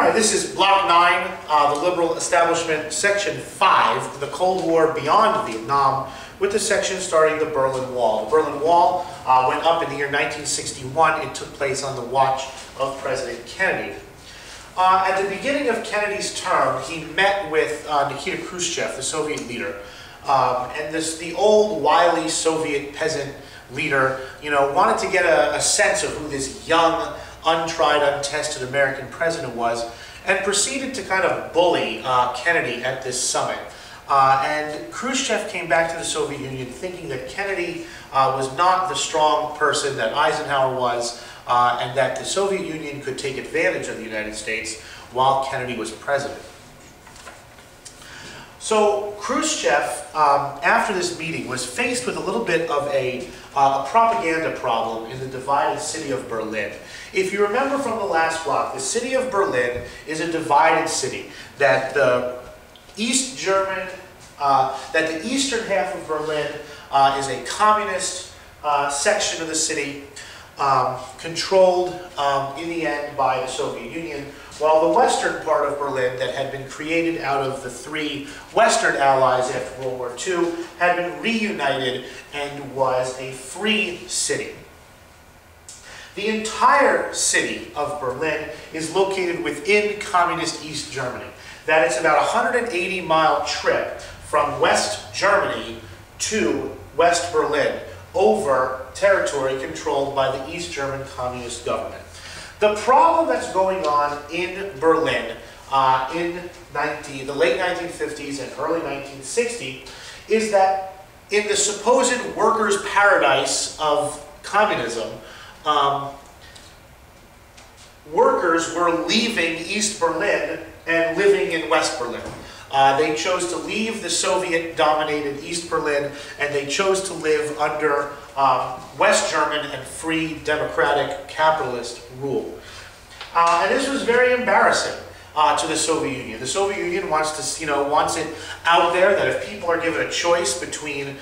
right, this is Block 9, the Liberal Establishment, Section 5, the Cold War Beyond Vietnam, with the section starting the Berlin Wall. The Berlin Wall went up in the year 1961. It took place on the watch of President Kennedy. At the beginning of Kennedy's term, he met with Nikita Khrushchev, the Soviet leader. And the old, wily Soviet peasant leader, wanted to get a sense of who this young, untried, untested American president was, and proceeded to kind of bully Kennedy at this summit. And Khrushchev came back to the Soviet Union thinking that Kennedy was not the strong person that Eisenhower was, and that the Soviet Union could take advantage of the United States while Kennedy was president. So Khrushchev, after this meeting, was faced with a little bit of a propaganda problem in the divided city of Berlin. If you remember from the last block, the city of Berlin is a divided city. That the East German, that the eastern half of Berlin is a communist section of the city, controlled in the end by the Soviet Union, while the western part of Berlin, that had been created out of the three Western allies after World War II, had been reunited and was a free city. The entire city of Berlin is located within communist East Germany. That it's about a 180-mile trip from West Germany to West Berlin over territory controlled by the East German Communist government. The problem that's going on in Berlin in the late 1950s and early 1960s is that in the supposed workers' paradise of communism, workers were leaving East Berlin and living in West Berlin. They chose to leave the Soviet-dominated East Berlin, and they chose to live under West German and free democratic capitalist rule. And this was very embarrassing to the Soviet Union. The Soviet Union wants it out there that if people are given a choice between,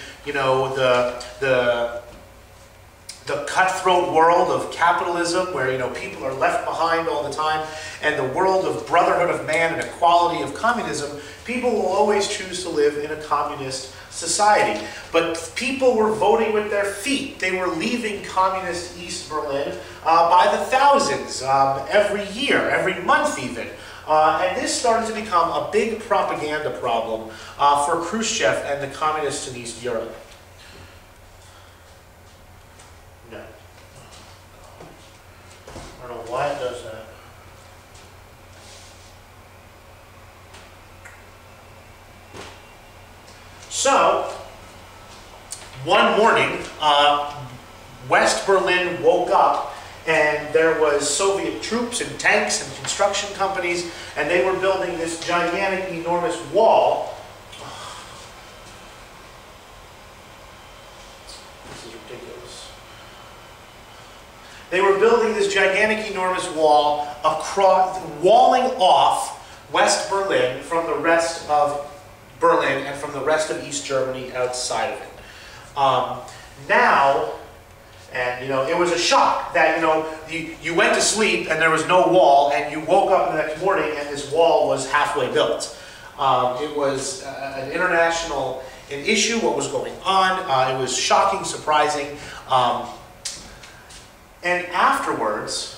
the cutthroat world of capitalism, where people are left behind all the time, and the world of brotherhood of man and equality of communism, people will always choose to live in a communist society. But people were voting with their feet. They were leaving communist East Berlin by the thousands, every year, every month even. And this started to become a big propaganda problem for Khrushchev and the communists in East Europe. No. I don't know why it does that. So, one morning, West Berlin woke up and there was Soviet troops and tanks and construction companies, and they were building this gigantic, enormous wall. This is ridiculous. They were building this gigantic, enormous wall walling off West Berlin from the rest of Berlin and from the rest of East Germany outside of it. It was a shock that, you went to sleep and there was no wall, and you woke up the next morning and this wall was halfway built. It was an issue, what was going on. It was shocking, surprising. And afterwards,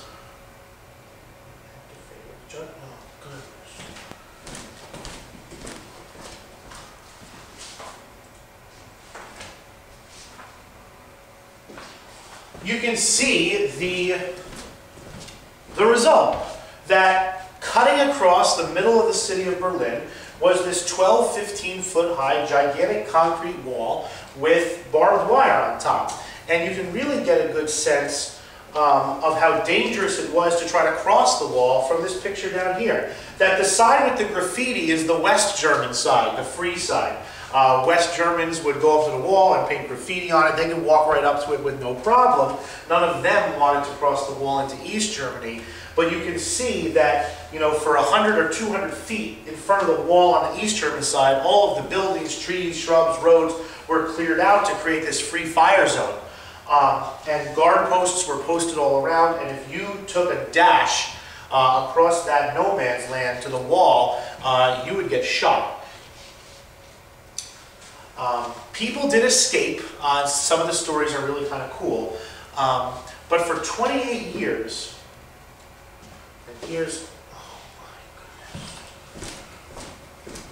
you can see the result, that cutting across the middle of the city of Berlin was this 12, 15-foot high gigantic concrete wall with barbed wire on top. And you can really get a good sense of how dangerous it was to try to cross the wall from this picture down here. That the side with the graffiti is the West German side, the free side. West Germans would go up to the wall and paint graffiti on it. They could walk right up to it with no problem. None of them wanted to cross the wall into East Germany. But you can see that, for 100 or 200 feet in front of the wall on the East German side, all of the buildings, trees, shrubs, roads were cleared out to create this free fire zone. And guard posts were posted all around, and if you took a dash across that no man's land to the wall, you would get shot. People did escape. Some of the stories are really kind of cool. But for 28 years, and here's, oh my goodness.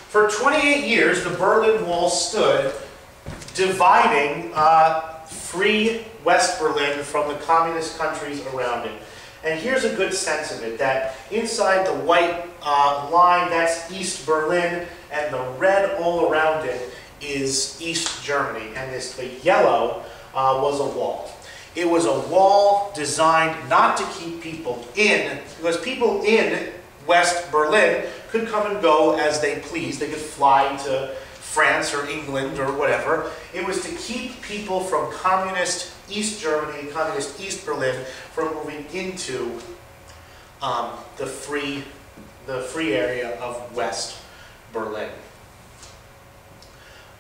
For 28 years, the Berlin Wall stood, dividing free West Berlin from the communist countries around it. And here's a good sense of it, that inside the white line, that's East Berlin, and the red all around it is East Germany. And the yellow was a wall. It was a wall designed not to keep people in, because people in West Berlin could come and go as they pleased. They could fly to France or England or whatever. It was to keep people from communist East Germany, communist East Berlin, from moving into the free area of West Berlin.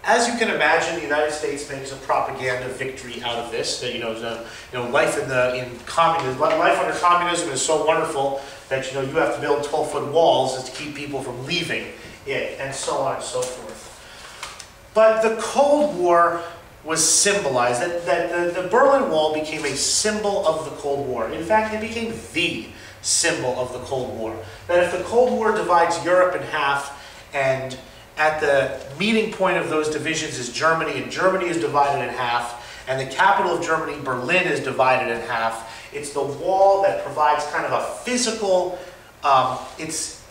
As you can imagine, the United States makes a propaganda victory out of this. That life life under communism is so wonderful that you have to build 12-foot walls to keep people from leaving it, and so on and so forth. But the Cold War was symbolized, that the Berlin Wall became a symbol of the Cold War. In fact, it became the symbol of the Cold War. That if the Cold War divides Europe in half, and at the meeting point of those divisions is Germany, and Germany is divided in half, and the capital of Germany, Berlin, is divided in half, it's the wall that provides kind of a physical, it's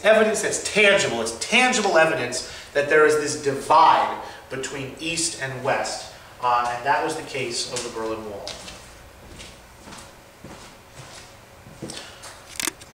evidence that's tangible. It's tangible evidence that there is this divide between East and West, and that was the case of the Berlin Wall.